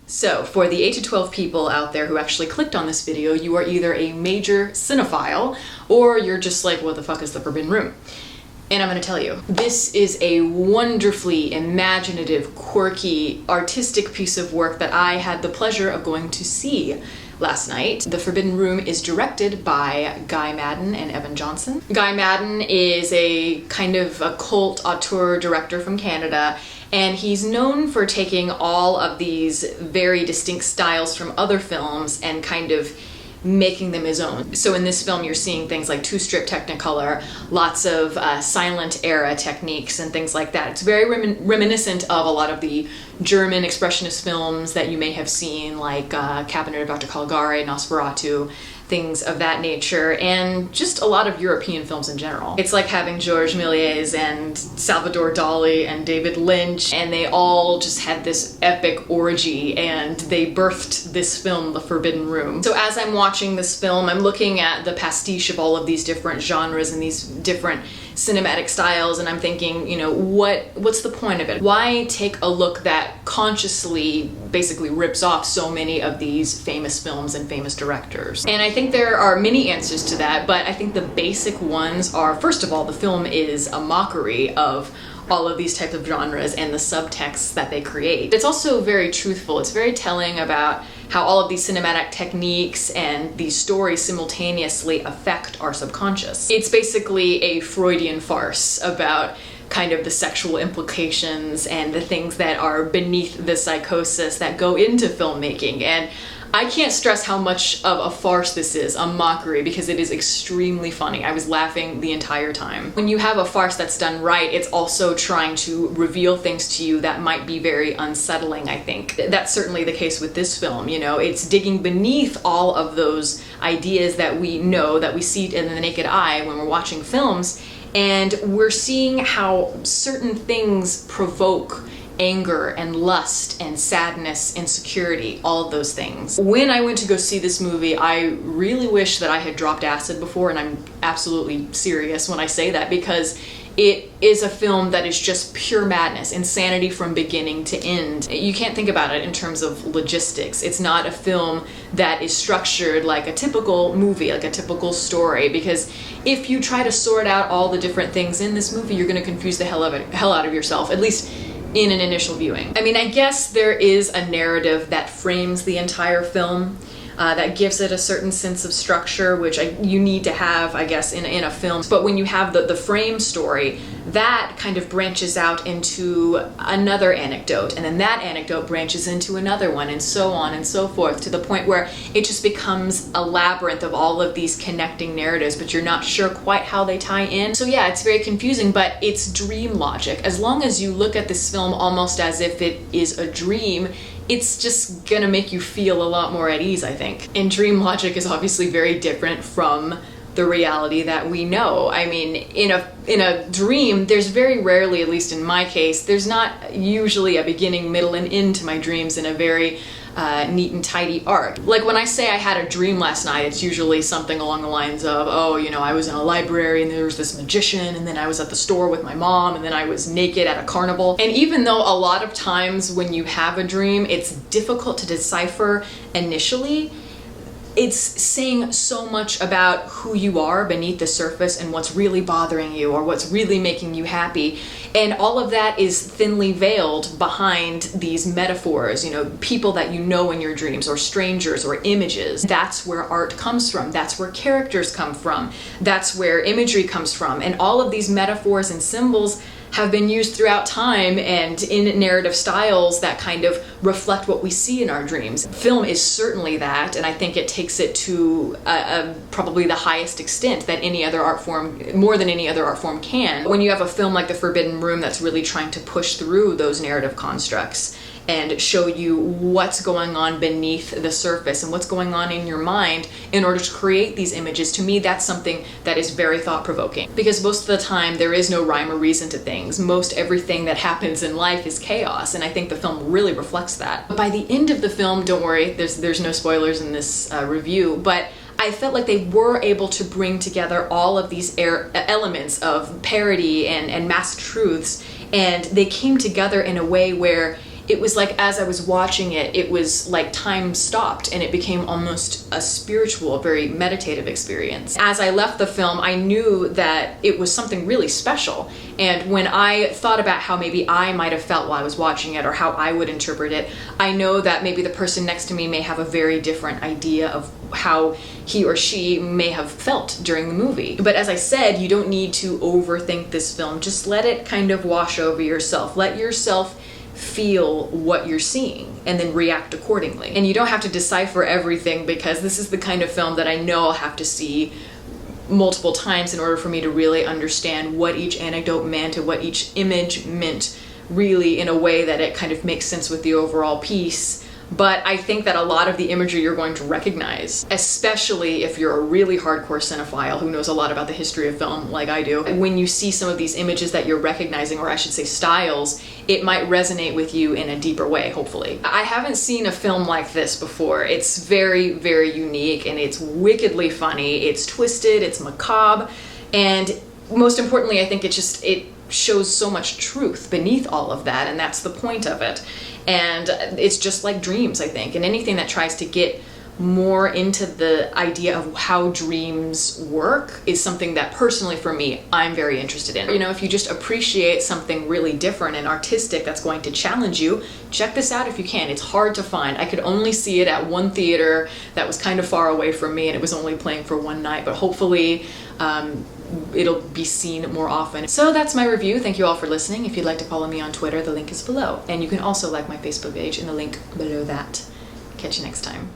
So, for the 8 to 12 people out there who actually clicked on this video, you are either a major cinephile, or you're just like, what the fuck is the Forbidden Room? And I'm gonna tell you, this is a wonderfully imaginative, quirky, artistic piece of work that I had the pleasure of going to see last night. The Forbidden Room is directed by Guy Maddin and Evan Johnson. Guy Maddin is a kind of a cult auteur director from Canada, and he's known for taking all of these very distinct styles from other films and kind of making them his own. So in this film you're seeing things like two-strip Technicolor, lots of silent era techniques and things like that. It's very reminiscent of a lot of the German expressionist films that you may have seen, like Cabinet of Dr. Caligari, Nosferatu, things of that nature, and just a lot of European films in general. It's like having Georges Méliès and Salvador Dali and David Lynch, and they all just had this epic orgy, and they birthed this film, The Forbidden Room. So as I'm watching this film, I'm looking at the pastiche of all of these different genres and these different cinematic styles, and I'm thinking, you know, what's the point of it? Why take a look that consciously basically rips off so many of these famous films and famous directors? And I think there are many answers to that, but I think the basic ones are, first of all, the film is a mockery of all of these types of genres and the subtexts that they create. It's also very truthful. It's very telling about how all of these cinematic techniques and these stories simultaneously affect our subconscious. It's basically a Freudian farce about kind of the sexual implications and the things that are beneath the psychosis that go into filmmaking. And I can't stress how much of a farce this is, a mockery, because it is extremely funny. I was laughing the entire time. When you have a farce that's done right, it's also trying to reveal things to you that might be very unsettling, I think. That's certainly the case with this film, you know. It's digging beneath all of those ideas that we know, that we see in the naked eye when we're watching films, and we're seeing how certain things provoke anger and lust and sadness, insecurity, all of those things. When I went to go see this movie, I really wish that I had dropped acid before, and I'm absolutely serious when I say that, because it is a film that is just pure madness, insanity from beginning to end. You can't think about it in terms of logistics. It's not a film that is structured like a typical movie, like a typical story, because if you try to sort out all the different things in this movie, you're going to confuse the hell out of yourself, at least in an initial viewing. I mean, I guess there is a narrative that frames the entire film, that gives it a certain sense of structure, which you need to have, I guess, in a film. But when you have the frame story, that kind of branches out into another anecdote, and then that anecdote branches into another one, and so on and so forth, to the point where it just becomes a labyrinth of all of these connecting narratives, but you're not sure quite how they tie in. So yeah, it's very confusing, but it's dream logic. As long as you look at this film almost as if it is a dream, it's just gonna make you feel a lot more at ease, I think. And dream logic is obviously very different from the reality that we know. I mean, in a dream, there's very rarely, at least in my case, there's not usually a beginning, middle, and end to my dreams in a very neat and tidy arc. Like when I say I had a dream last night, it's usually something along the lines of, oh, you know, I was in a library and there was this magician, and then I was at the store with my mom, and then I was naked at a carnival. And even though a lot of times when you have a dream, it's difficult to decipher initially, it's saying so much about who you are beneath the surface and what's really bothering you or what's really making you happy. And all of that is thinly veiled behind these metaphors, you know, people that you know in your dreams, or strangers, or images. That's where art comes from. That's where characters come from. That's where imagery comes from. And all of these metaphors and symbols have been used throughout time and in narrative styles that kind of reflect what we see in our dreams. Film is certainly that, and I think it takes it to probably the highest extent that any other art form, more than any other art form can. When you have a film like The Forbidden Room that's really trying to push through those narrative constructs and show you what's going on beneath the surface and what's going on in your mind in order to create these images, to me that's something that is very thought-provoking. Because most of the time there is no rhyme or reason to things. Most everything that happens in life is chaos, and I think the film really reflects that. But by the end of the film, don't worry, there's no spoilers in this review, but I felt like they were able to bring together all of these elements of parody and masked truths, and they came together in a way where it was like as I was watching it, it was like time stopped and it became almost a spiritual, very meditative experience. As I left the film, I knew that it was something really special. And when I thought about how maybe I might have felt while I was watching it or how I would interpret it, I know that maybe the person next to me may have a very different idea of how he or she may have felt during the movie. But as I said, you don't need to overthink this film. Just let it kind of wash over yourself. Let yourself feel what you're seeing and then react accordingly. And you don't have to decipher everything, because this is the kind of film that I know I'll have to see multiple times in order for me to really understand what each anecdote meant and what each image meant, really in a way that it kind of makes sense with the overall piece. But I think that a lot of the imagery you're going to recognize, especially if you're a really hardcore cinephile who knows a lot about the history of film like I do. When you see some of these images that you're recognizing, or I should say styles, it might resonate with you in a deeper way, hopefully. I haven't seen a film like this before. It's very, very unique, and it's wickedly funny. It's twisted, it's macabre, and most importantly, I think it shows so much truth beneath all of that, and that's the point of it. And it's just like dreams, I think, and anything that tries to get more into the idea of how dreams work is something that personally for me, I'm very interested in. You know, if you just appreciate something really different and artistic that's going to challenge you, check this out if you can. It's hard to find. I could only see it at one theater that was kind of far away from me, and it was only playing for one night, but hopefully it'll be seen more often. So that's my review. Thank you all for listening. If you'd like to follow me on Twitter, the link is below. And you can also like my Facebook page in the link below that. Catch you next time.